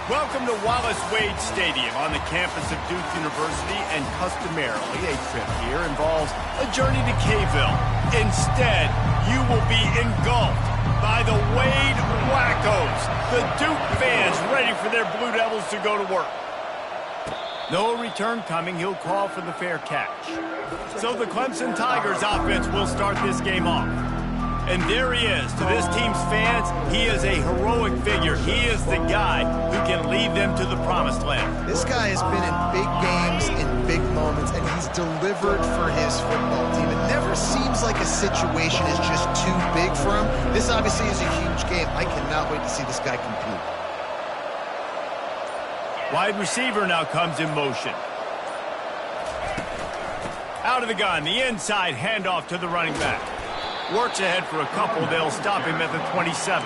Welcome to Wallace Wade Stadium on the campus of Duke University, and customarily a trip here involves a journey to K-ville. Instead, you will be engulfed by the Wade Wackos, the Duke fans ready for their Blue Devils to go to work. No return coming. He'll call for the fair catch. So the Clemson Tigers offense will start this game off. And there he is. To this team's fans, he is a heroic figure. He is the guy who can lead them to the promised land. This guy has been in big games, in big moments, and he's delivered for his football team. It never seems like a situation is just too big for him. This obviously is a huge game. I cannot wait to see this guy compete. Wide receiver now comes in motion. Out of the gun, the inside handoff to the running back. Works ahead for a couple. They'll stop him at the 27.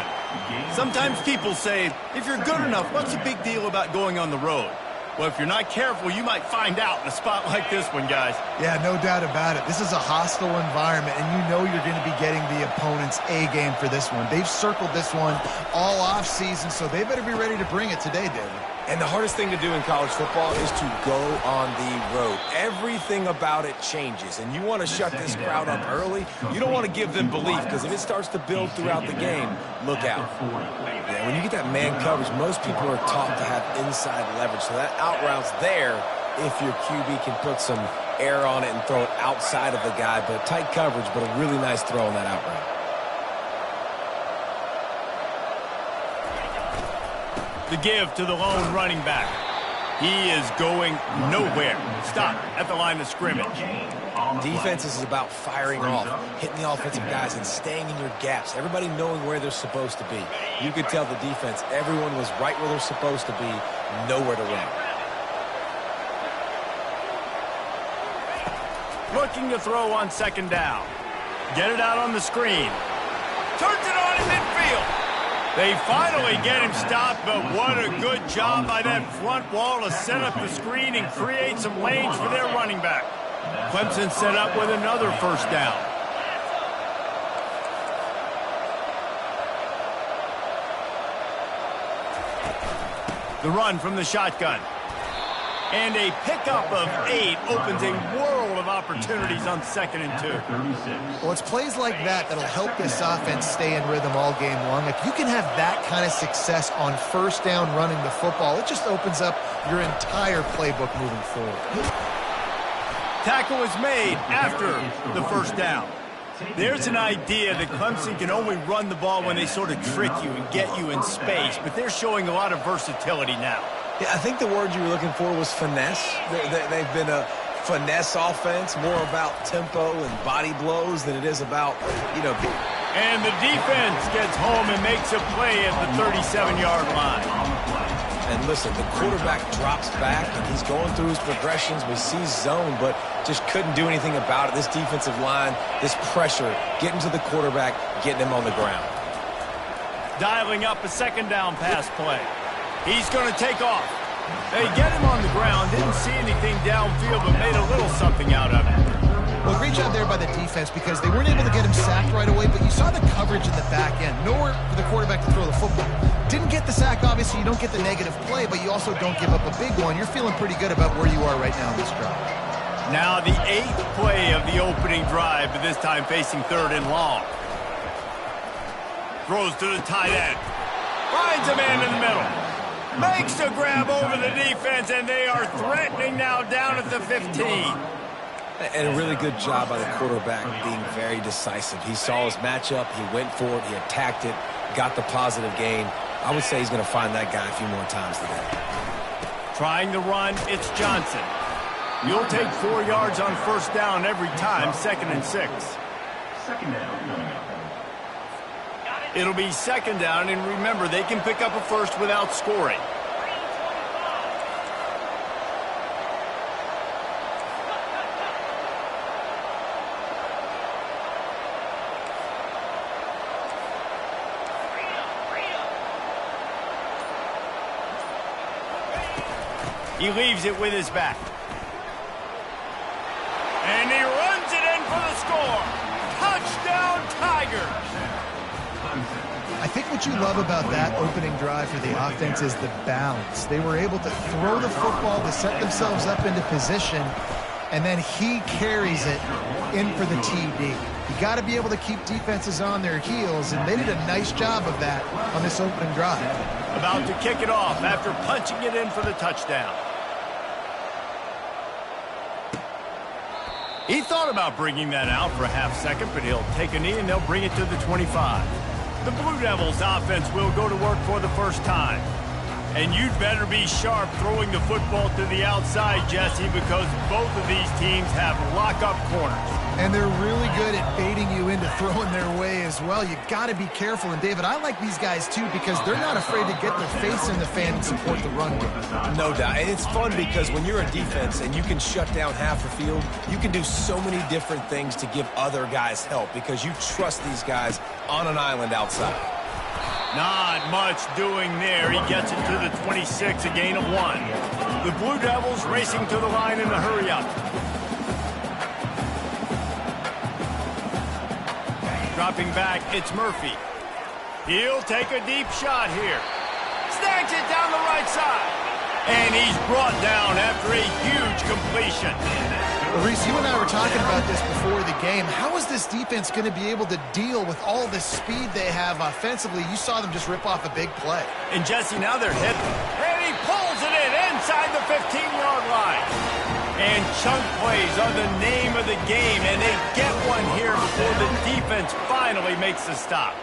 Sometimes people say, if you're good enough, what's the big deal about going on the road? Well, if you're not careful, you might find out in a spot like this one, guys. Yeah, no doubt about it. This is a hostile environment, and you know you're going to be getting the opponent's A game for this one. They've circled this one all offseason, so they better be ready to bring it today, David. And the hardest thing to do in college football is to go on the road. Everything about it changes, and you want to shut this crowd up early. You don't want to give them belief, because if it starts to build throughout the game, look out. Yeah, when you get that man coverage, most people are taught to have inside leverage, so that out route's there if your QB can put some air on it and throw it outside of the guy, but tight coverage, but a really nice throw on that out route. The give to the lone running back. He is going nowhere. Stop at the line of scrimmage. Defense is about firing off, hitting the offensive guys, and staying in your gaps. Everybody knowing where they're supposed to be. You could tell the defense, everyone was right where they're supposed to be, nowhere to run. Looking to throw on second down. Get it out on the screen. Turns it on in midfield. They finally get him stopped, but what a good job by that front wall to set up the screen and create some lanes for their running back. Clemson set up with another first down. The run from the shotgun. And a pickup of 8 opens a world of opportunities on 2nd and 2. Well, it's plays like that that'll help this offense stay in rhythm all game long. If you can have that kind of success on first down running the football, it just opens up your entire playbook moving forward. Tackle is made after the first down. There's an idea that Clemson can only run the ball when they sort of trick you and get you in space, but they're showing a lot of versatility now. Yeah, I think the word you were looking for was finesse. They've been a finesse offense, more about tempo and body blows than it is about, And the defense gets home and makes a play at the 37-yard line. And listen, the quarterback drops back, and he's going through his progressions. We see zone, but just couldn't do anything about it. This defensive line, this pressure, getting to the quarterback, getting him on the ground. Dialing up a second down pass play. He's going to take off. They get him on the ground. Didn't see anything downfield, but made a little something out of it. Well, great job there by the defense because they weren't able to get him sacked right away, but you saw the coverage in the back end. Nowhere for the quarterback to throw the football. Didn't get the sack, obviously. You don't get the negative play, but you also don't give up a big one. You're feeling pretty good about where you are right now in this drive. Now the 8th play of the opening drive, but this time facing 3rd and long. Throws to the tight end. Finds a man in the middle. Makes a grab over the defense, and they are threatening now down at the 15. And a really good job by the quarterback being very decisive. He saw his matchup, he went for it, he attacked it, got the positive gain. I would say he's going to find that guy a few more times today. Trying to run, it's Johnson. You'll take 4 yards on first down every time, 2nd and 6. Second down. It'll be 2nd down, and remember, they can pick up a first without scoring. He leaves it with his back. And he runs it in for the score. Touchdown, Tigers. I think what you love about that opening drive for the offense is the balance. They were able to throw the football to set themselves up into position, and then he carries it in for the TD. You got to be able to keep defenses on their heels, and they did a nice job of that on this opening drive. About to kick it off after punching it in for the touchdown. He thought about bringing that out for a half second, but he'll take a knee and they'll bring it to the 25. The Blue Devils offense will go to work for the first time. And you'd better be sharp throwing the football to the outside, Jesse, because both of these teams have lock-up corners. And they're really good at baiting you into throwing their way as well. You got to be careful. And, David, I like these guys, too, because they're not afraid to get their face in the fan and support the run game. No doubt. And it's fun because when you're a defense and you can shut down half the field, you can do so many different things to give other guys help because you trust these guys on an island outside. Not much doing there. He gets it to the 26, a gain of 1. The Blue Devils racing to the line in a hurry-up. Dropping back, it's Murphy. He'll take a deep shot here. Snags it down the right side. And he's brought down after a huge completion. Well, Reese, you and I were talking about this before the game. How is this defense going to be able to deal with all the speed they have offensively? You saw them just rip off a big play. And, Jesse, now they're hit. And he pulls it in inside the 15-yard line. And chunk plays are the name of the game, and they get one here before the defense finally makes the stop.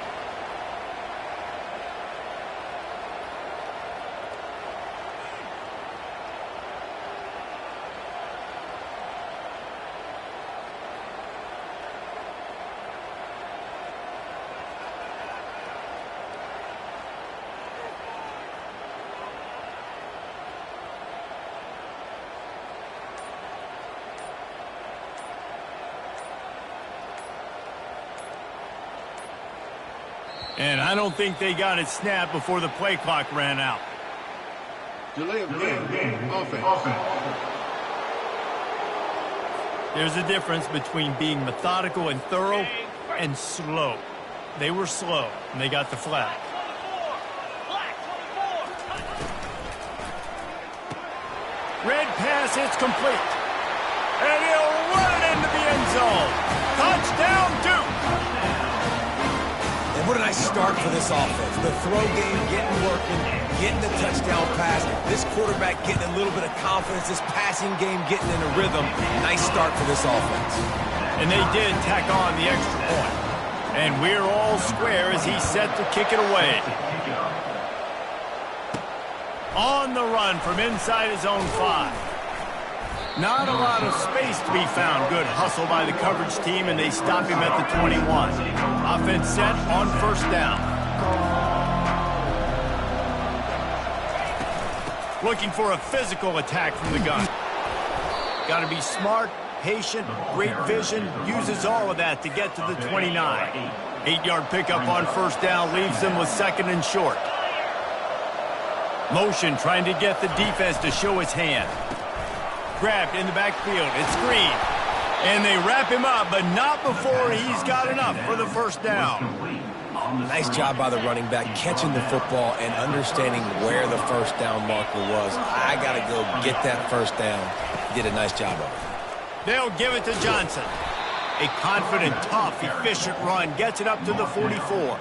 And I don't think they got it snapped before the play clock ran out. Delay of game. Offense. There's a difference between being methodical and thorough and slow. They were slow, and they got the flag. Red pass, it's complete. And he'll run it into the end zone. Touchdown, Duke! And what a nice start for this offense. The throw game getting working, getting the touchdown pass. This quarterback getting a little bit of confidence. This passing game getting in a rhythm. Nice start for this offense. And they did tack on the extra point. And we're all square as he's set to kick it away. On the run from inside his own 5. Not a lot of space to be found. Good hustle by the coverage team, and they stop him at the 21. Offense set on first down. Looking for a physical attack from the gun. Got to be smart, patient, great vision. Uses all of that to get to the 29. 8-yard pickup on first down leaves them with second and short. Motion trying to get the defense to show his hand. Grabbed in the backfield. It's Green. And they wrap him up, but not before he's got enough for the first down. Nice job by the running back, catching the football and understanding where the first down marker was. I got to go get that first down. He did a nice job of it. They'll give it to Johnson. A confident, tough, efficient run gets it up to the 44.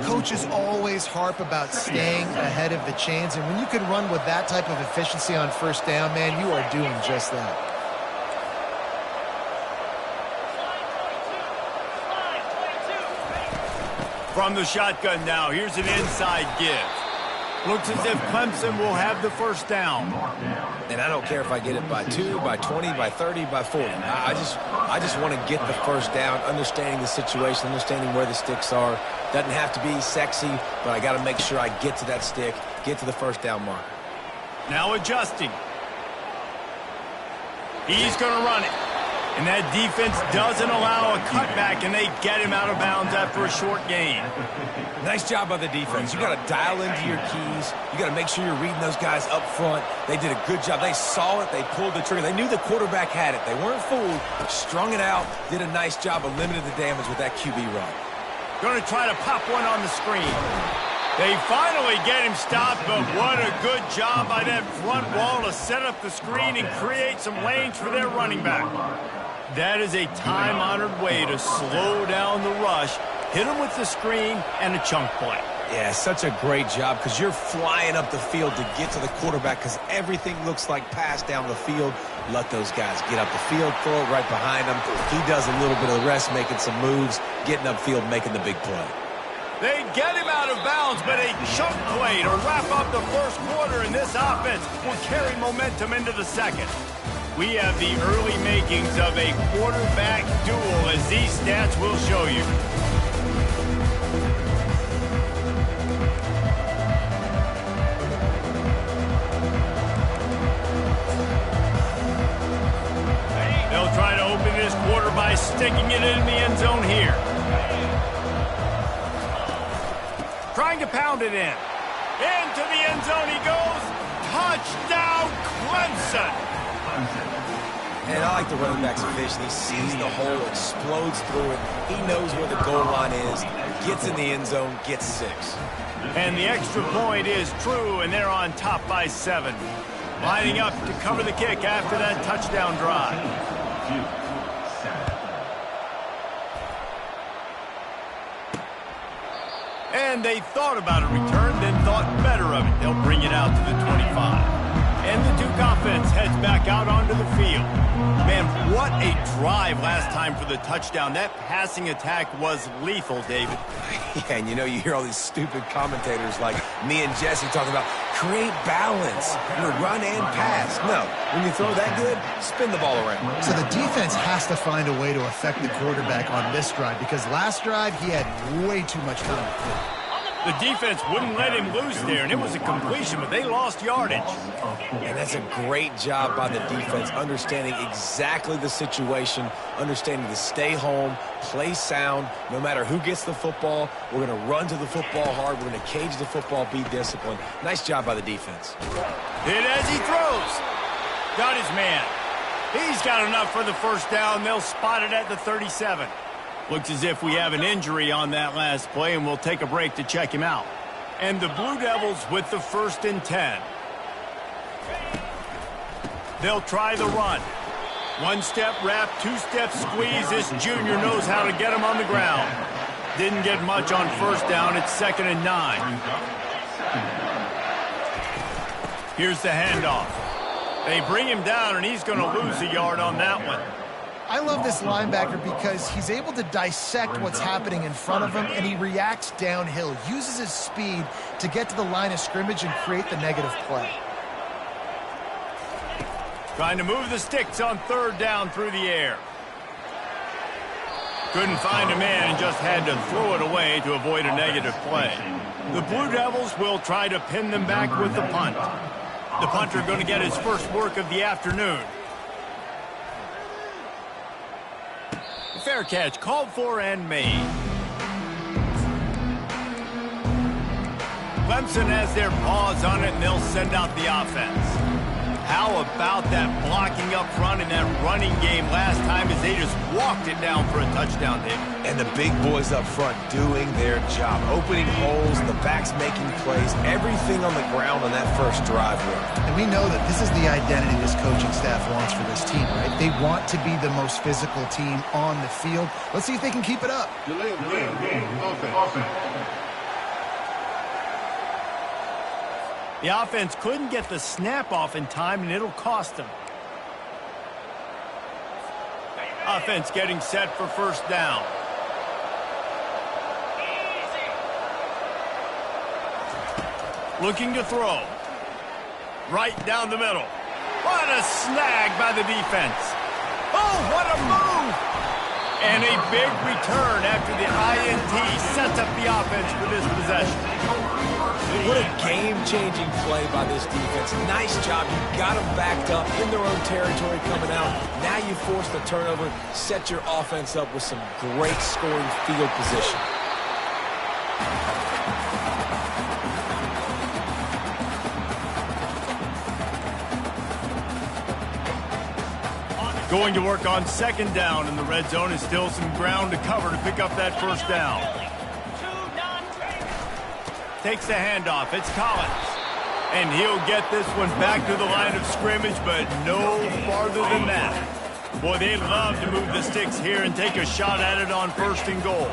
Coaches always harp about staying ahead of the chains, and when you can run with that type of efficiency on first down, man, you are doing just that. From the shotgun now, here's an inside give. Looks as if Clemson will have the first down. And I don't care if I get it by 2, by 20, by 30, by 40. I just want to get the first down, understanding the situation, understanding where the sticks are. Doesn't have to be sexy, but I got to make sure I get to that stick, get to the first down marker. Now adjusting. He's going to run it. And that defense doesn't allow a cutback, and they get him out of bounds after a short gain. Nice job by the defense. You got to dial into your keys. You got to make sure you're reading those guys up front. They did a good job. They saw it. They pulled the trigger. They knew the quarterback had it. They weren't fooled. Strung it out. Did a nice job of limiting the damage with that QB run. Going to try to pop one on the screen. They finally get him stopped, but what a good job by that front wall to set up the screen and create some lanes for their running back. That is a time-honored way to slow down the rush, hit him with the screen, and a chunk play. Yeah, such a great job because you're flying up the field to get to the quarterback because everything looks like pass down the field. Let those guys get up the field, throw it right behind him. He does a little bit of the rest, making some moves, getting upfield, making the big play. They get him out of bounds, but a chunk play to wrap up the first quarter, and this offense will carry momentum into the second. We have the early makings of a quarterback duel, as these stats will show you. They'll try to open this quarter by sticking it in the end zone here. Trying to pound it in. Into the end zone he goes. Touchdown, Clemson. And I like the running back's vision. He sees the hole, explodes through it. He knows where the goal line is, gets in the end zone, gets 6. And the extra point is true, and they're on top by 7. Lining up to cover the kick after that touchdown drive. And they thought about a return, then thought better of it. They'll bring it out to the 25. And the Duke offense heads back out onto the field. Man, what a drive last time for the touchdown. That passing attack was lethal, David. Yeah, and you know, you hear all these stupid commentators like me and Jesse talking about create balance, run and pass. No, when you throw that good, spin the ball around. So the defense has to find a way to affect the quarterback on this drive because last drive he had way too much time to throw. The defense wouldn't let him loose there, and it was a completion, but they lost yardage. And that's a great job by the defense, understanding exactly the situation, understanding to stay home, play sound. No matter who gets the football, we're going to run to the football hard. We're going to cage the football, be disciplined. Nice job by the defense. Hit as he throws. Got his man. He's got enough for the first down. They'll spot it at the 37. Looks as if we have an injury on that last play, and we'll take a break to check him out. And the Blue Devils with the 1st and 10. They'll try the run. 1-step wrap, 2-step squeeze. This junior knows how to get him on the ground. Didn't get much on first down. It's 2nd and 9. Here's the handoff. They bring him down, and he's going to lose a yard on that one. I love this linebacker because he's able to dissect what's happening in front of him, and he reacts downhill, uses his speed to get to the line of scrimmage and create the negative play. Trying to move the sticks on 3rd down through the air. Couldn't find a man and just had to throw it away to avoid a negative play. The Blue Devils will try to pin them back with the punt. The punter going to get his first work of the afternoon. Fair catch, called for and made. Clemson has their paws on it, and they'll send out the offense. How about that blocking up front in that running game last time as they just walked it down for a touchdown, David? And the big boys up front doing their job, opening holes, the backs making plays, everything on the ground on that first drive worked. And we know that this is the identity this coaching staff wants for this team, right? They want to be the most physical team on the field. Let's see if they can keep it up. Delay of game. Offense. The offense couldn't get the snap off in time, and it'll cost them. Offense getting set for first down. Looking to throw. Right down the middle. What a snag by the defense. Oh, what a move! And a big return after the INT sets up the offense for this possession. What a game-changing play by this defense. Nice job. You got them backed up in their own territory coming out. Now you force the turnover, set your offense up with some great scoring field position. Going to work on 2nd down, and the red zone is still some ground to cover to pick up that first down. takes the handoff. It's Collins. And he'll get this one back to the line of scrimmage, but no farther than that. Boy, they love to move the sticks here and take a shot at it on 1st and goal.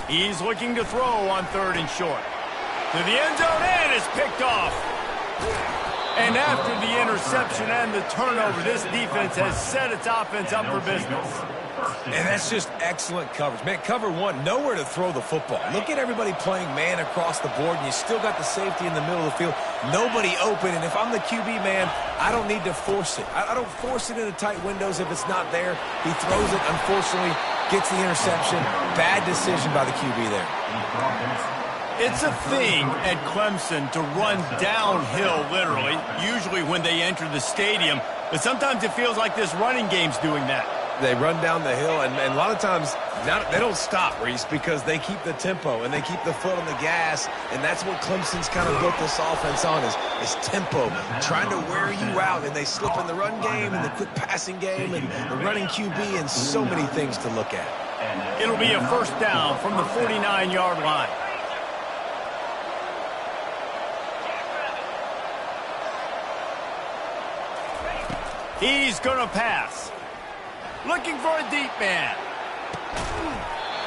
He's looking to throw on 3rd and short. To the end zone, and it's picked off. And after the interception and the turnover, this defense has set its offense up for business. And that's just excellent coverage. Man, cover one, nowhere to throw the football. Look at everybody playing man across the board, and you still got the safety in the middle of the field. Nobody open, and if I'm the QB, man, I don't need to force it. I don't force it into tight windows if it's not there. He throws it, unfortunately, gets the interception. Bad decision by the QB there. It's a thing at Clemson to run downhill, literally, usually when they enter the stadium. But sometimes it feels like this running game's doing that. They run down the hill, and a lot of times they don't stop, Reese, because they keep the tempo and they keep the foot on the gas, and that's what Clemson's kind of built this offense on is tempo, trying to wear you out, and they slip in the run game and the quick passing game and the running QB and so many things to look at. It'll be a 1st down from the 49-yard line. He's going to pass. Looking for a deep man.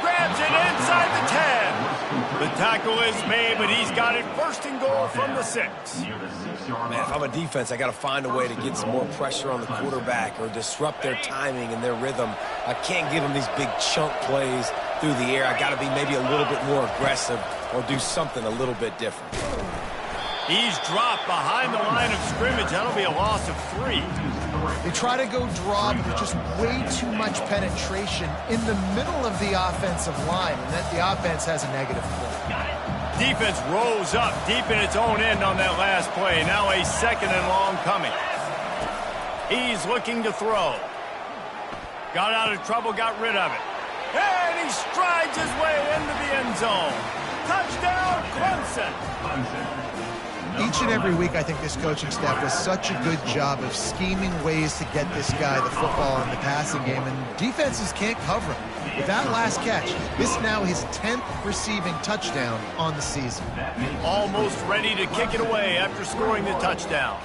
Grabs it inside the 10. The tackle is made, but he's got it 1st and goal from the 6. Man, if I'm a defense, I got to find a way to get some more pressure on the quarterback or disrupt their timing and their rhythm. I can't give them these big chunk plays through the air. I got to be maybe a little bit more aggressive or do something a little bit different. He's dropped behind the line of scrimmage. That'll be a loss of 3. They try to go draw, but there's just way too much penetration in the middle of the offensive line, and that the offense has a negative play. Defense rolls up deep in its own end on that last play. Now a 2nd and long coming. He's looking to throw. Got out of trouble, got rid of it. And he strides his way into the end zone. Touchdown, Clemson. Each and every week, I think this coaching staff does such a good job of scheming ways to get this guy the football in the passing game, and defenses can't cover him. With that last catch, this is now his 10th receiving touchdown on the season. Almost ready to kick it away after scoring the touchdown.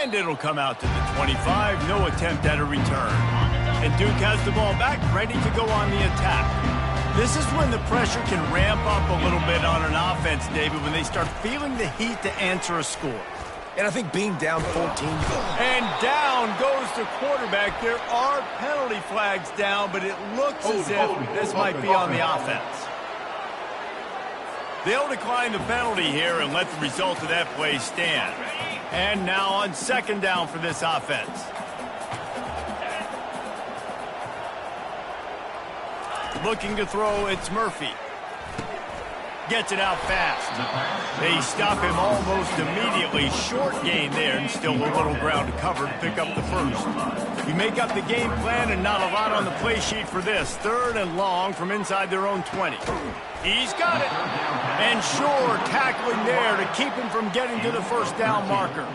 And it'll come out to the 25. No attempt at a return. And Duke has the ball back, ready to go on the attack. This is when the pressure can ramp up a little bit on an offense, David, when they start feeling the heat to answer a score. And I think being down 14. And down goes the quarterback. There are penalty flags down, but it looks as if this might be on the offense. They'll decline the penalty here and let the result of that play stand. And now on 2nd down for this offense. Looking to throw, it's Murphy. Gets it out fast. They stop him almost immediately. Short gain there, and still a little ground to cover to pick up the 1st. You make up the game plan, and not a lot on the play sheet for this. 3rd and long from inside their own 20. He's got it. And Shore tackling there to keep him from getting to the 1st down marker.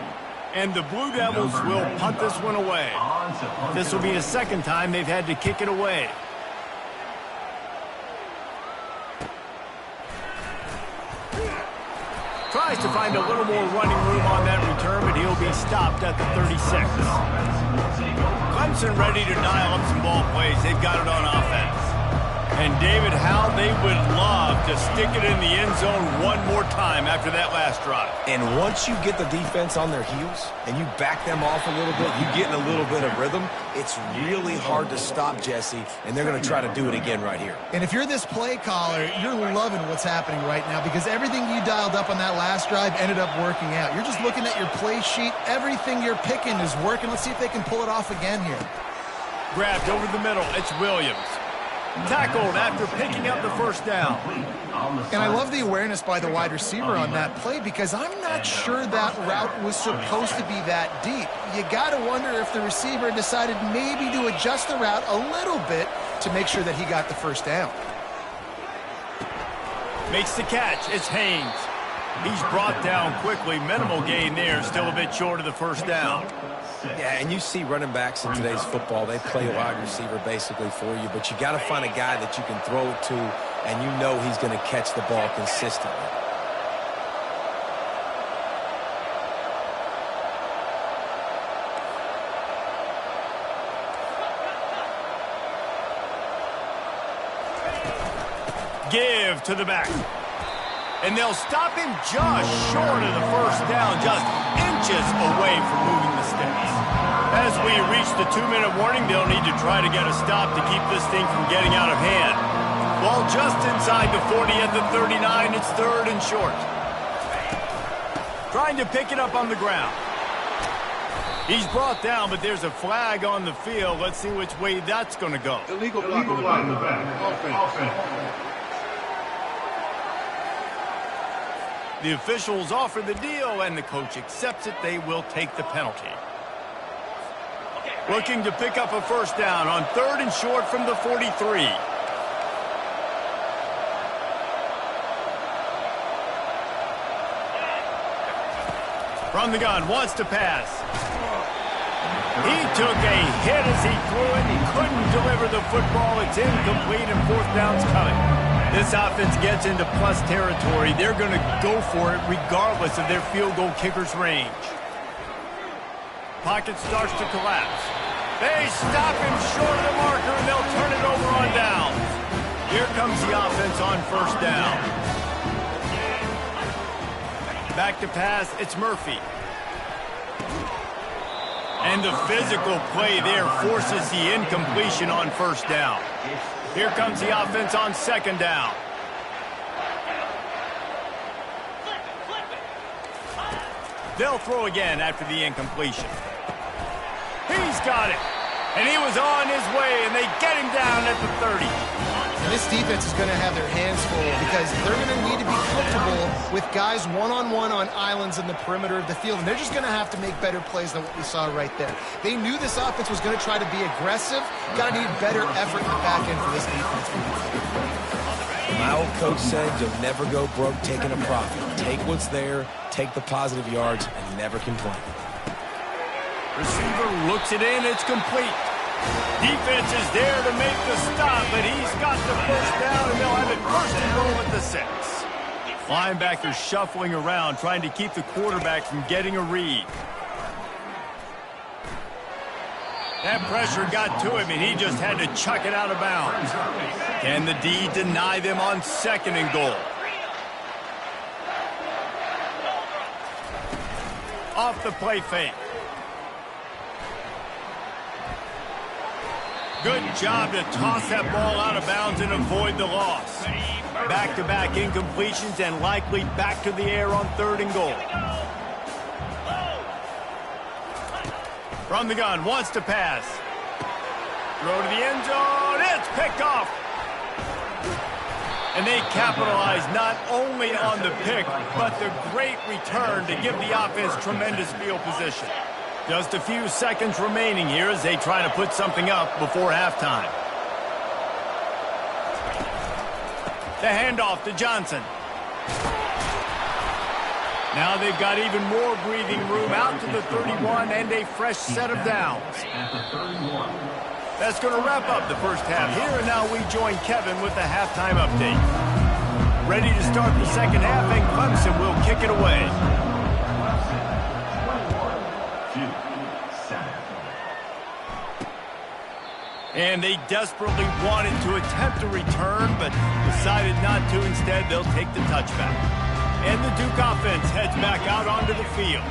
And the Blue Devils will punt this one away. This will be the 2nd time they've had to kick it away. Tries to find a little more running room on that return, but he'll be stopped at the 36. Clemson ready to dial up some ball plays. They've got it on offense. And, David, how they would love to stick it in the end zone one more time after that last drive. And once you get the defense on their heels and you back them off a little bit, you get in a little bit of rhythm, it's really hard to stop, Jesse, and they're going to try to do it again right here. And if you're this play caller, you're loving what's happening right now because everything you dialed up on that last drive ended up working out. You're just looking at your play sheet. Everything you're picking is working. Let's see if they can pull it off again here. Grabbed over the middle. It's Williams. Tackled after picking up the 1st down. And I love the awareness by the wide receiver on that play because I'm not sure that route was supposed to be that deep. You got to wonder if the receiver decided maybe to adjust the route a little bit to make sure that he got the 1st down. Makes the catch. It's Haynes. He's brought down quickly. Minimal gain there. Still a bit short of the 1st down. Yeah, and you see running backs in today's football, they play a wide receiver basically for you, but you got to find a guy that you can throw it to, and you know he's going to catch the ball consistently. Give to the back. And they'll stop him just short of the first down, just inches away from moving the sticks. As we reach the 2-minute warning, they'll need to try to get a stop to keep this thing from getting out of hand. Ball just inside the 40 at the 39. It's 3rd and short. Trying to pick it up on the ground. He's brought down, but there's a flag on the field. Let's see which way that's going to go. Illegal block in the back. Offense. The officials offer the deal, and the coach accepts it. They will take the penalty. Looking to pick up a first down on 3rd and short from the 43. From the gun, wants to pass. He took a hit as he threw it. He couldn't deliver the football. It's incomplete, and 4th down's coming. This offense gets into plus territory. They're going to go for it regardless of their field goal kicker's range. Pocket starts to collapse. They stop him short of the marker, and they'll turn it over on downs. Here comes the offense on 1st down. Back to pass, it's Murphy. And the physical play there forces the incompletion on 1st down. Here comes the offense on 2nd down. They'll throw again after the incompletion. He's got it. And he was on his way, and they get him down at the 30. And this defense is going to have their hands full because they're going to need to be comfortable with guys one-on-one on islands in the perimeter of the field. And they're just going to have to make better plays than what we saw right there. They knew this offense was going to try to be aggressive. Got to need better effort in the back end for this defense. My old coach said you'll never go broke taking a profit. Take what's there, take the positive yards, and never complain. Receiver looks it in, it's complete. Defense is there to make the stop, but he's got the first down, and they'll have it 1st and goal at the 6. Linebacker shuffling around, trying to keep the quarterback from getting a read. That pressure got to him, and he just had to chuck it out of bounds. Can the D deny them on 2nd and goal? Off the play fake. Good job to toss that ball out of bounds and avoid the loss. Back-to-back incompletions and likely back to the air on 3rd and goal. From the gun, wants to pass. Throw to the end zone, it's picked off. And they capitalize not only on the pick, but the great return to give the offense tremendous field position. Just a few seconds remaining here as they try to put something up before halftime. The handoff to Johnson. Now they've got even more breathing room out to the 31 and a fresh set of downs. That's going to wrap up the first half here, and now we join Kevin with the halftime update. Ready to start the second half, and Clemson will kick it away. And they desperately wanted to attempt a return, but decided not to. Instead, they'll take the touchback. And the Duke offense heads back out onto the field.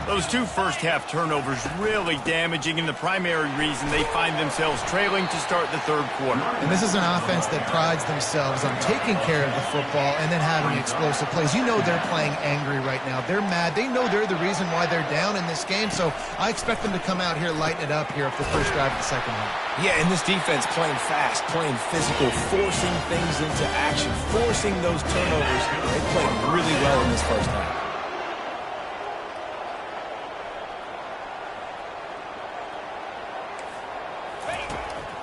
Those 2 first-half turnovers really damaging, and the primary reason they find themselves trailing to start the 3rd quarter. And this is an offense that prides themselves on taking care of the football and then having explosive plays. You know they're playing angry right now. They're mad. They know they're the reason why they're down in this game, so I expect them to come out here, lighten it up here for the first drive of the second half. Yeah, and this defense playing fast, playing physical, forcing things into action, forcing those turnovers. They played really well in this first half.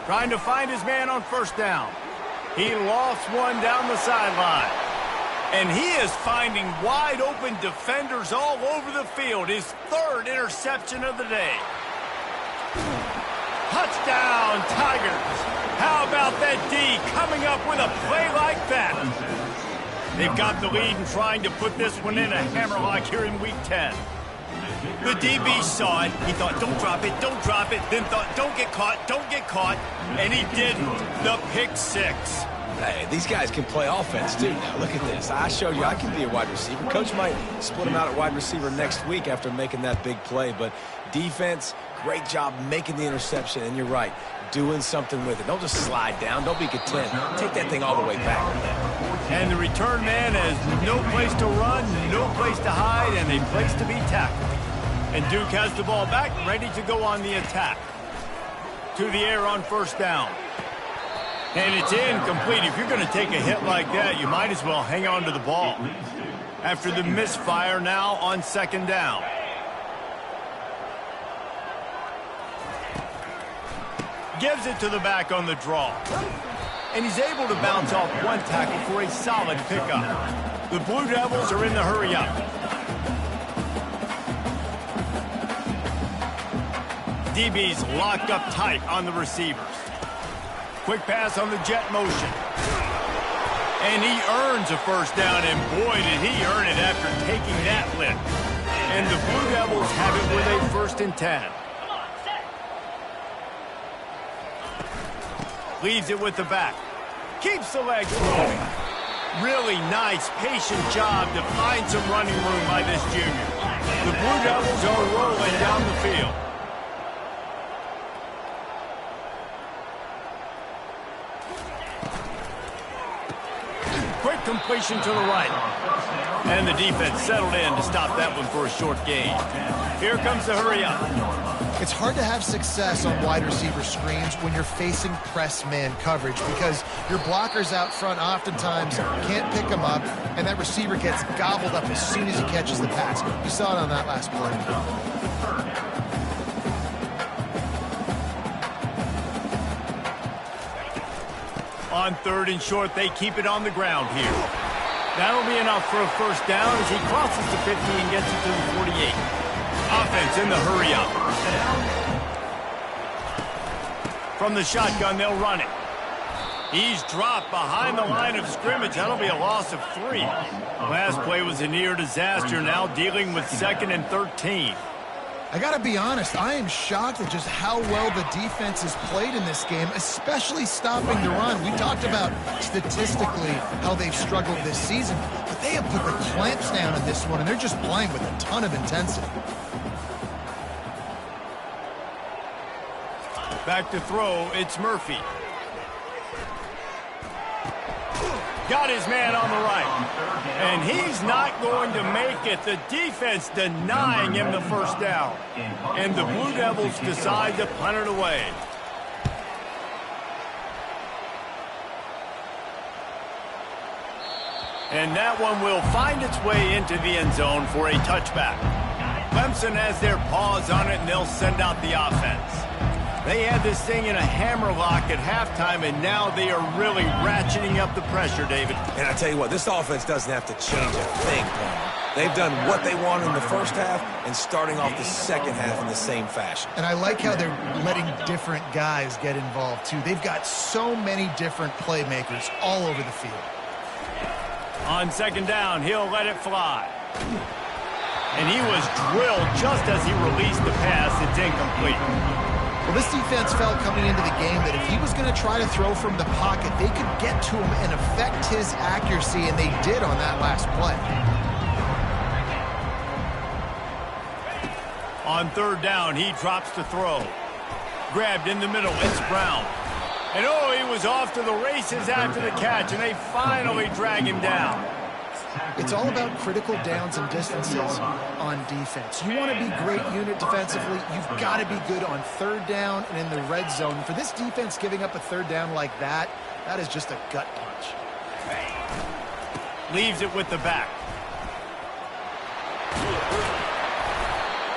Trying to find his man on 1st down. He lost one down the sideline. And he is finding wide open defenders all over the field. His 3rd interception of the day. Touchdown, Tigers. How about that D coming up with a play like that? They've got the lead and trying to put this one in a hammerlock here in Week 10. The DB saw it. He thought, don't drop it, don't drop it. Then thought, don't get caught, don't get caught. And he didn't. The pick six. Hey, these guys can play offense, too. Now, look at this. I showed you I can be a wide receiver. Coach might split him out at wide receiver next week after making that big play. But defense, great job making the interception. And you're right, doing something with it. Don't just slide down. Don't be content. Take that thing all the way back. And the return man has no place to run, no place to hide, and a place to be tackled. And Duke has the ball back, ready to go on the attack. To the air on first down. And it's incomplete. If you're going to take a hit like that, you might as well hang on to the ball. After the misfire, now on second down. Gives it to the back on the draw. And he's able to bounce off one tackle for a solid pickup. The Blue Devils are in the hurry-up. DB's locked up tight on the receivers. Quick pass on the jet motion. And he earns a first down, and boy, did he earn it after taking that lift. And the Blue Devils have it with a 1st and 10. Leaves it with the back. Keeps the legs rolling. Really nice, patient job to find some running room by this junior. The Blue Devils are rolling down the field. Quick completion to the right. And the defense settled in to stop that one for a short gain. Here comes the hurry-up. It's hard to have success on wide receiver screens when you're facing press man coverage because your blockers out front oftentimes can't pick them up, and that receiver gets gobbled up as soon as he catches the pass. You saw it on that last play. On 3rd and short, they keep it on the ground here. That'll be enough for a first down as he crosses the 50 and gets it to the 48. Offense in the hurry-up. From the shotgun, they'll run it. He's dropped behind the line of scrimmage. That'll be a loss of 3. Last play was a near disaster, now dealing with 2nd and 13. I got to be honest, I am shocked at just how well the defense has played in this game, especially stopping the run. We talked about statistically how they've struggled this season, but they have put the clamps down in this one, and they're just playing with a ton of intensity. Back to throw, it's Murphy. Got his man on the right. And he's not going to make it. The defense denying him the first down. And the Blue Devils decide to punt it away. And that one will find its way into the end zone for a touchback. Clemson has their paws on it, and they'll send out the offense. They had this thing in a hammerlock at halftime, and now they are really ratcheting up the pressure, David. And I tell you what, this offense doesn't have to change a thing, Palmer. They've done what they wanted in the first half and starting off the second half in the same fashion. And I like how they're letting different guys get involved, too. They've got so many different playmakers all over the field. On second down, he'll let it fly. And he was drilled just as he released the pass. It's incomplete. Well, this defense felt coming into the game that if he was going to try to throw from the pocket, they could get to him and affect his accuracy, and they did on that last play. On third down, he drops to throw. Grabbed in the middle, it's Brown. And oh, he was off to the races after the catch, and they finally drag him down. It's all about critical downs and distances on defense. You want to be great unit defensively, you've got to be good on third down and in the red zone. For this defense giving up a third down like that, that is just a gut punch. Leaves it with the back.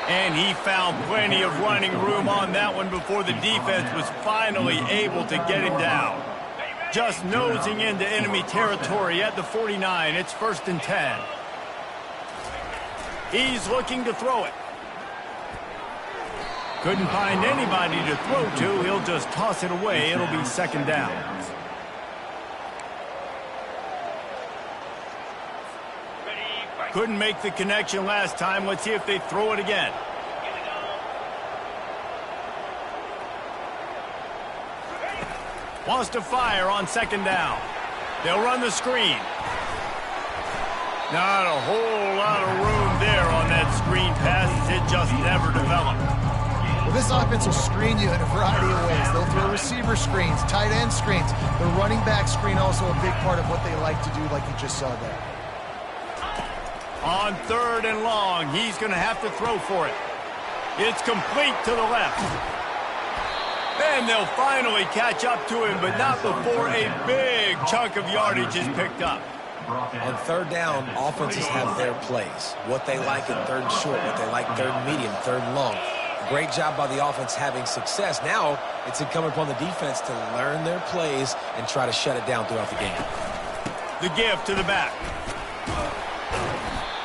And he found plenty of running room on that one before the defense was finally able to get him down. Just nosing into enemy territory at the 49. It's 1st and 10. He's looking to throw it. Couldn't find anybody to throw to. He'll just toss it away. It'll be second down. Couldn't make the connection last time. Let's see if they throw it again. Wants to fire on second down. They'll run the screen. Not a whole lot of room there on that screen pass. It just never developed. Well, this offense will screen you in a variety of ways. They'll throw receiver screens, tight end screens. The running back screen also a big part of what they like to do, like you just saw there. On third and long, he's going to have to throw for it. It's complete to the left. And they'll finally catch up to him, but not before a big chunk of yardage is picked up. On third down, offenses have their plays. What they like in third and short, what they like third and medium, third and long. Great job by the offense having success. Now it's incumbent upon the defense to learn their plays and try to shut it down throughout the game. The give to the back.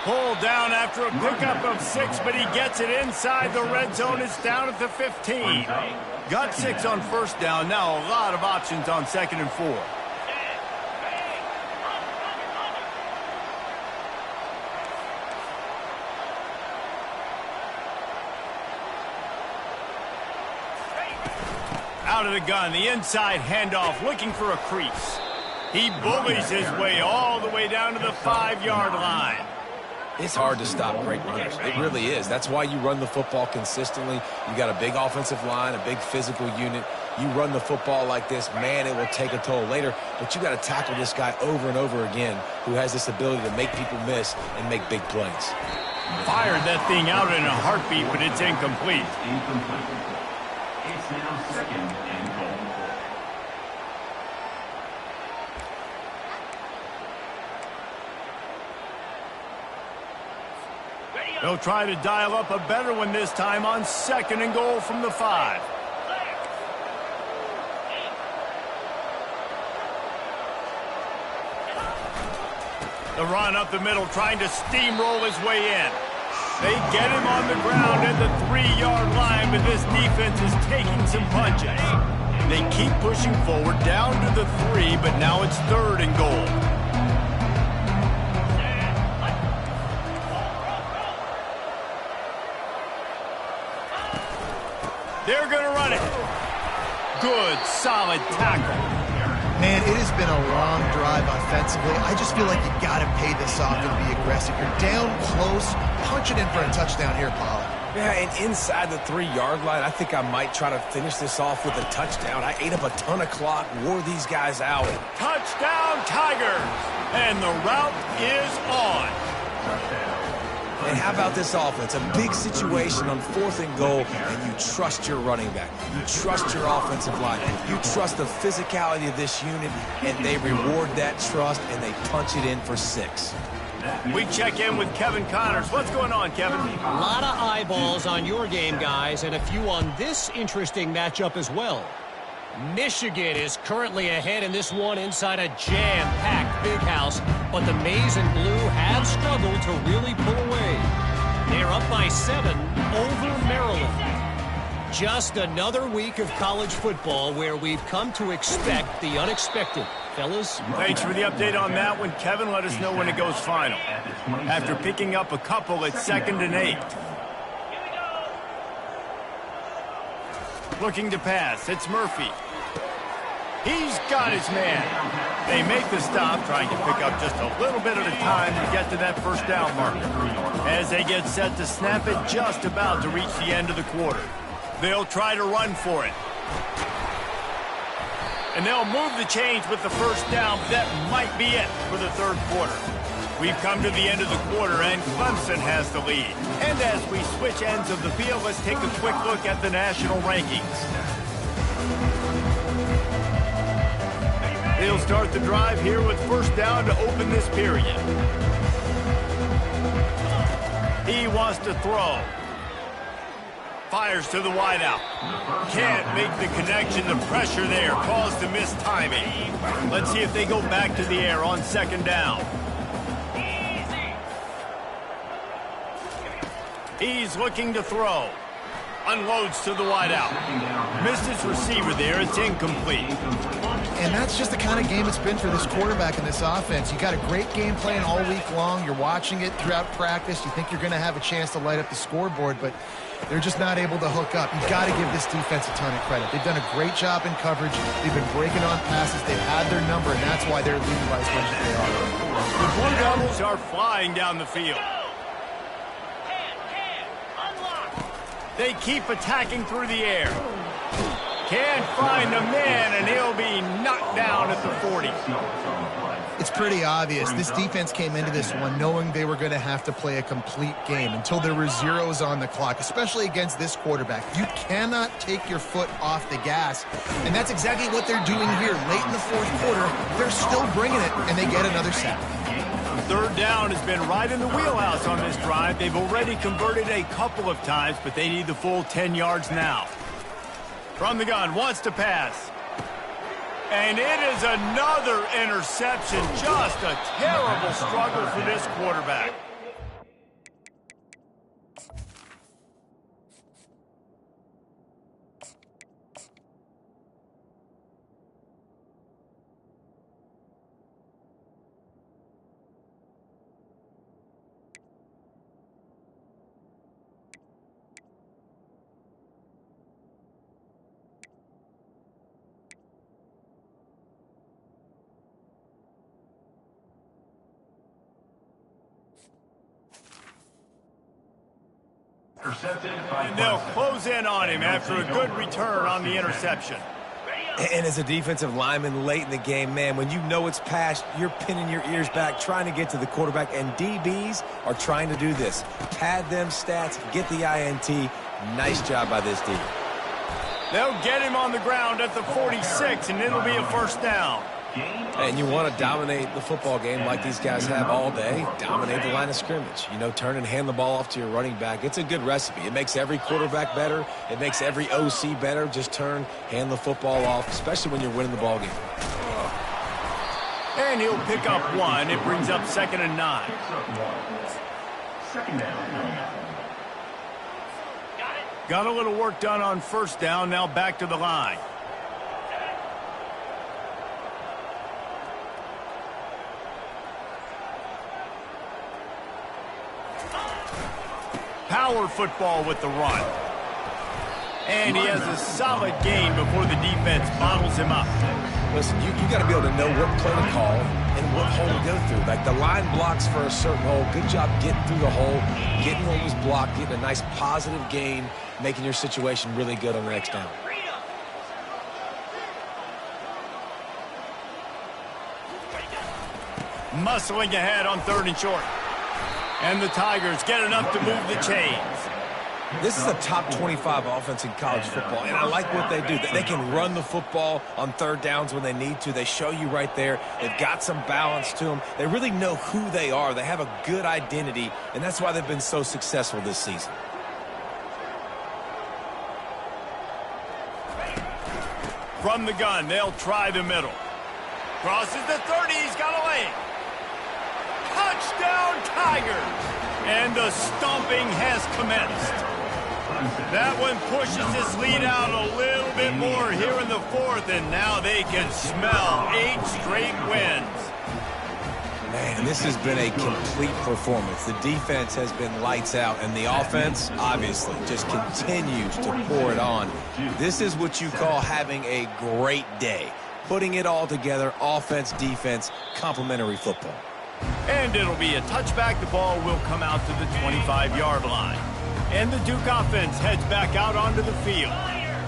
Pulled down after a pickup of 6, but he gets it inside the red zone. It's down at the 15. Got 6 on first down. Now a lot of options on second and 4. Out of the gun, the inside handoff, looking for a crease. He bullies his way all the way down to the 5-yard line. It's hard to stop great runners. It really is. That's why you run the football consistently. You got a big offensive line, a big physical unit. You run the football like this, man, it will take a toll later. But you got to tackle this guy over and over again who has this ability to make people miss and make big plays. Fired that thing out in a heartbeat, but it's incomplete. It's now second and goal. They'll try to dial up a better one this time on second and goal from the 5. The run up the middle, trying to steamroll his way in. They get him on the ground at the 3-yard line, but this defense is taking some punches. They keep pushing forward down to the 3, but now it's third and goal. They're going to run it. Good, solid tackle. Man, it has been a long drive offensively. I just feel like you got to pay this off and be aggressive. You're down close. Punch it in for a touchdown here, Pollard. Yeah, and inside the 3-yard line, I think I might try to finish this off with a touchdown. I ate up a ton of clock, wore these guys out. Touchdown, Tigers! And the route is on. And how about this offense? A big situation on 4th and goal, and you trust your running back. You trust your offensive line. You trust the physicality of this unit, and they reward that trust, and they punch it in for 6. We check in with Kevin Connors. What's going on, Kevin? A lot of eyeballs on your game, guys, and a few on this interesting matchup as well. Michigan is currently ahead in this one inside a jam-packed big house, but the Maize and Blue have struggled to really pull away. They're up by 7 over Maryland. Just another week of college football where we've come to expect the unexpected. Fellas? Thanks for the update on that one, Kevin. Let us know when it goes final. After picking up a couple at 2nd and 8. Looking to pass. It's Murphy. He's got his man. They make the stop, trying to pick up just a little bit at a time to get to that first down marker. As they get set to snap it, just about to reach the end of the quarter. They'll try to run for it. And they'll move the chains with the first down. That might be it for the third quarter. We've come to the end of the quarter, and Clemson has the lead. And as we switch ends of the field, let's take a quick look at the national rankings. They'll start the drive here with first down to open this period. He wants to throw. Fires to the wideout. Can't make the connection. The pressure there caused the missed timing. Let's see if they go back to the air on second down. He's looking to throw. Unloads to the wideout. Missed his receiver there. It's incomplete. And that's just the kind of game it's been for this quarterback in this offense. You got a great game plan all week long. You're watching it throughout practice. You think you're going to have a chance to light up the scoreboard, but they're just not able to hook up. You've got to give this defense a ton of credit. They've done a great job in coverage. They've been breaking on passes. They've had their number, and that's why they're leading by as much as they are. The Blue Devils are flying down the field. They keep attacking through the air. Can't find a man, and he'll be knocked down at the 40. It's pretty obvious. This defense came into this one knowing they were going to have to play a complete game until there were zeros on the clock, especially against this quarterback. You cannot take your foot off the gas, and that's exactly what they're doing here. Late in the fourth quarter, they're still bringing it, and they get another sack. Third down has been right in the wheelhouse on this drive. They've already converted a couple of times, but they need the full 10 yards now. From the gun, wants to pass. And it is another interception. Just a terrible struggle for this quarterback. And they'll close in on him after a good return on the interception. And as a defensive lineman late in the game, man, when you know it's past, you're pinning your ears back, trying to get to the quarterback, and DBs are trying to do this. Pad them stats, get the INT. Nice job by this D. They'll get him on the ground at the 46, and it'll be a first down. And you want to dominate the football game like these guys have all day. Dominate the line of scrimmage. You know, turn and hand the ball off to your running back. It's a good recipe. It makes every quarterback better. It makes every OC better. Just turn, hand the football off, especially when you're winning the ball game. And he'll pick up one. It brings up 2nd and 9. Second down. Got a little work done on first down. Now back to the line. Power football with the run. And he has a solid gain before the defense bottles him up. Listen, you got to be able to know what play to call and what hole to go through. Like the line blocks for a certain hole. Good job getting through the hole, getting what was blocked, getting a nice positive gain, making your situation really good on the next down. Muscling ahead on 3rd and short. And the Tigers get enough to move the chains. This is a top 25 offense in college football, and I like what they do. They can run the football on 3rd downs when they need to. They show you right there. They've got some balance to them. They really know who they are. They have a good identity, and that's why they've been so successful this season. From the gun, they'll try the middle. Crosses the 30, he's got a lane. Touchdown Tigers! And the stomping has commenced. That one pushes this lead out a little bit more here in the 4th, and now they can smell 8 straight wins. Man, this has been a complete performance. The defense has been lights out, and the offense, obviously, just continues to pour it on. This is what you call having a great day. Putting it all together, offense, defense, complementary football. And it'll be a touchback. The ball will come out to the 25-yard line. And the Duke offense heads back out onto the field.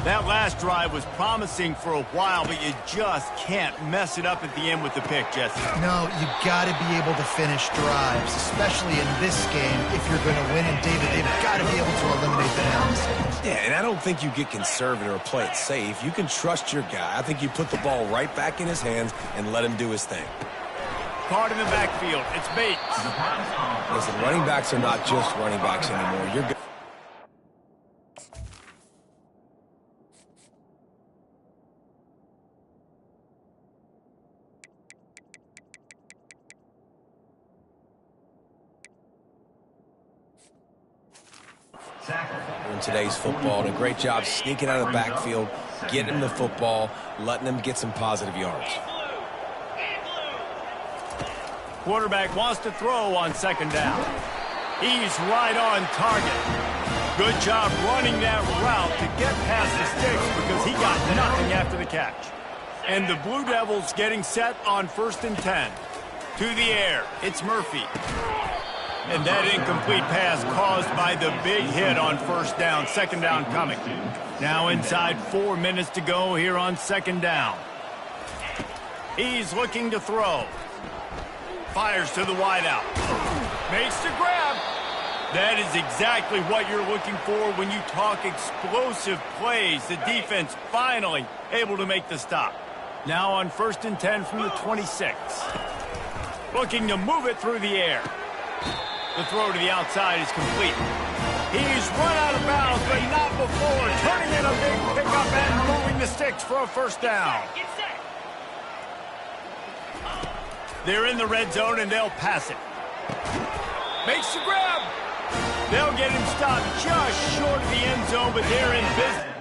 That last drive was promising for a while, but you just can't mess it up at the end with the pick, Jesse. No, you got to be able to finish drives, especially in this game if you're going to win. And they've got to be able to eliminate the downs. Yeah, and I don't think you get conservative or play it safe. You can trust your guy. I think you put the ball right back in his hands and let him do his thing. Caught in the backfield. It's Bates. Listen, running backs are not just running backs anymore. You're good. in today's football. And a great job sneaking out of the backfield, getting him the football, letting him get some positive yards. Quarterback wants to throw on second down. He's right on target. Good job running that route to get past the sticks because he got nothing after the catch. And the Blue Devils getting set on 1st and 10. To the air, it's Murphy. And that incomplete pass caused by the big hit on 1st down. 2nd down coming. Now inside 4 minutes to go here on 2nd down. He's looking to throw. Fires to the wideout. Makes the grab. That is exactly what you're looking for when you talk explosive plays. The defense finally able to make the stop. Now on 1st and 10 from the 26. Looking to move it through the air. The throw to the outside is complete. He's run out of bounds, but not before turning in a big pickup and moving the sticks for a 1st down. They're in the red zone, and they'll pass it. Makes the grab. They'll get him stopped just short of the end zone, but they're in business.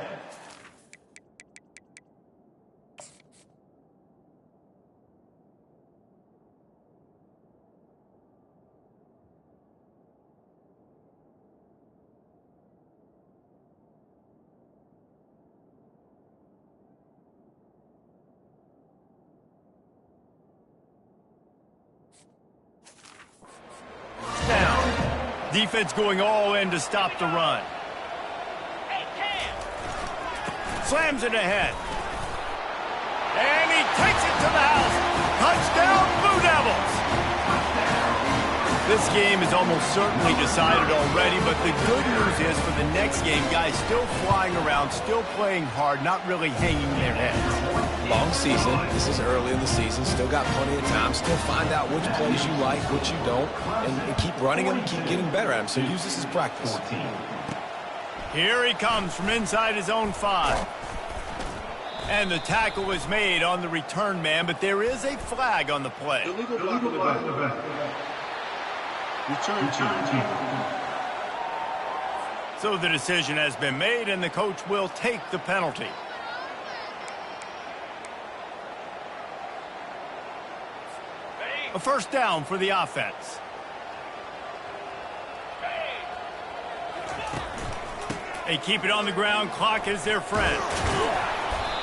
Defense going all in to stop the run. Slams it ahead. And he takes it to the house. Touchdown, Blue Devils. This game is almost certainly decided already, but the good news is for the next game, guys still flying around, still playing hard, not really hanging their heads. Long season. This is early in the season. Still got plenty of time. Still find out which plays you like, which you don't, and keep running them, keep getting better at them. So use this as practice. Here he comes from inside his own 5. And the tackle is made on the return man, but there is a flag on the play. Illegal block in the back. Return team. So the decision has been made, and the coach will take the penalty. A 1st down for the offense. They keep it on the ground. Clock is their friend.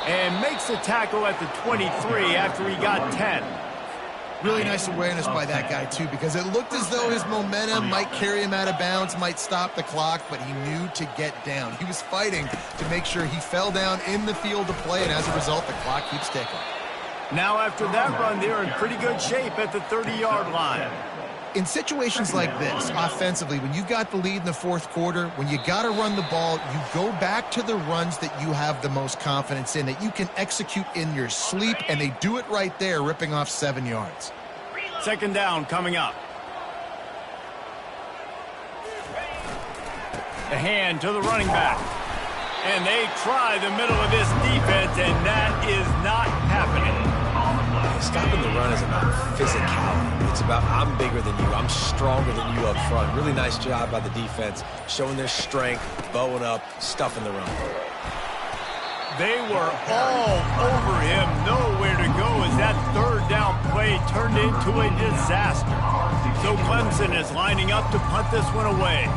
And makes the tackle at the 23 after he got 10. Really nice awareness by that guy, too, because it looked as though his momentum might carry him out of bounds, might stop the clock, but he knew to get down. He was fighting to make sure he fell down in the field to play, and as a result, the clock keeps ticking. Now after that run, they're in pretty good shape at the 30-yard line. In situations like this, offensively, when you've got the lead in the 4th quarter, when you got to run the ball, you go back to the runs that you have the most confidence in, that you can execute in your sleep, and they do it right there, ripping off 7 yards. 2nd down coming up. The hand to the running back. And they try the middle of this defense, and that is not happening. Stopping the run is about physicality. It's about I'm bigger than you. I'm stronger than you up front. Really nice job by the defense, showing their strength, bowing up, stuffing the run. They were all over him. Nowhere to go as that 3rd down play turned into a disaster. So Clemson is lining up to punt this one away.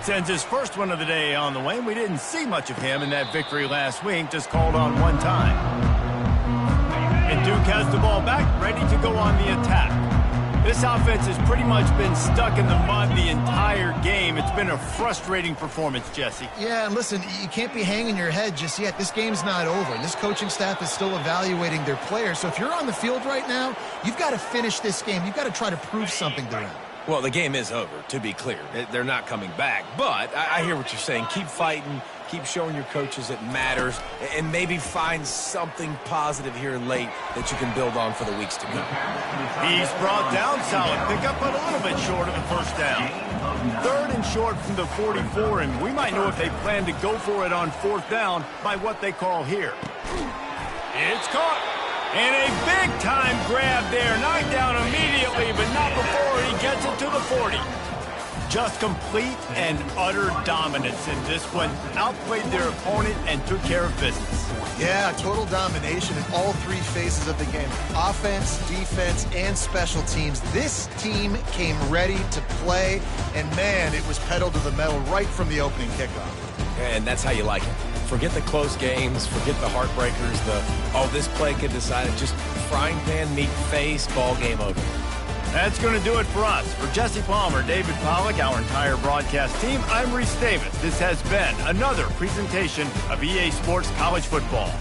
Sends his first one of the day on the way, and we didn't see much of him in that victory last week, just called on 1 time. And Duke has the ball back, ready to go on the attack. This offense has pretty much been stuck in the mud the entire game. It's been a frustrating performance, Jesse. Yeah, and listen, you can't be hanging your head just yet. This game's not over. This coaching staff is still evaluating their players. So if you're on the field right now, you've got to finish this game. You've got to try to prove something to them. Well, the game is over, to be clear. They're not coming back. But I hear what you're saying. Keep fighting. Keep showing your coaches it matters. And maybe find something positive here late that you can build on for the weeks to come. He's brought down. Solid pickup, but a little bit short of the 1st down. 3rd and short from the 44, and we might know if they plan to go for it on 4th down by what they call here. It's caught. And a big-time grab there. Knocked down immediately, but not before he gets it to the 40. Just complete and utter dominance in this one. Outplayed their opponent and took care of business. Yeah, total domination in all three phases of the game. Offense, defense, and special teams. This team came ready to play, and man, it was pedal to the metal right from the opening kickoff. And that's how you like it. Forget the close games, forget the heartbreakers, this play could decide it. Just frying pan, meat face, ball game over. That's going to do it for us. For Jesse Palmer, David Pollack, our entire broadcast team, I'm Reese Davis. This has been another presentation of EA Sports College Football.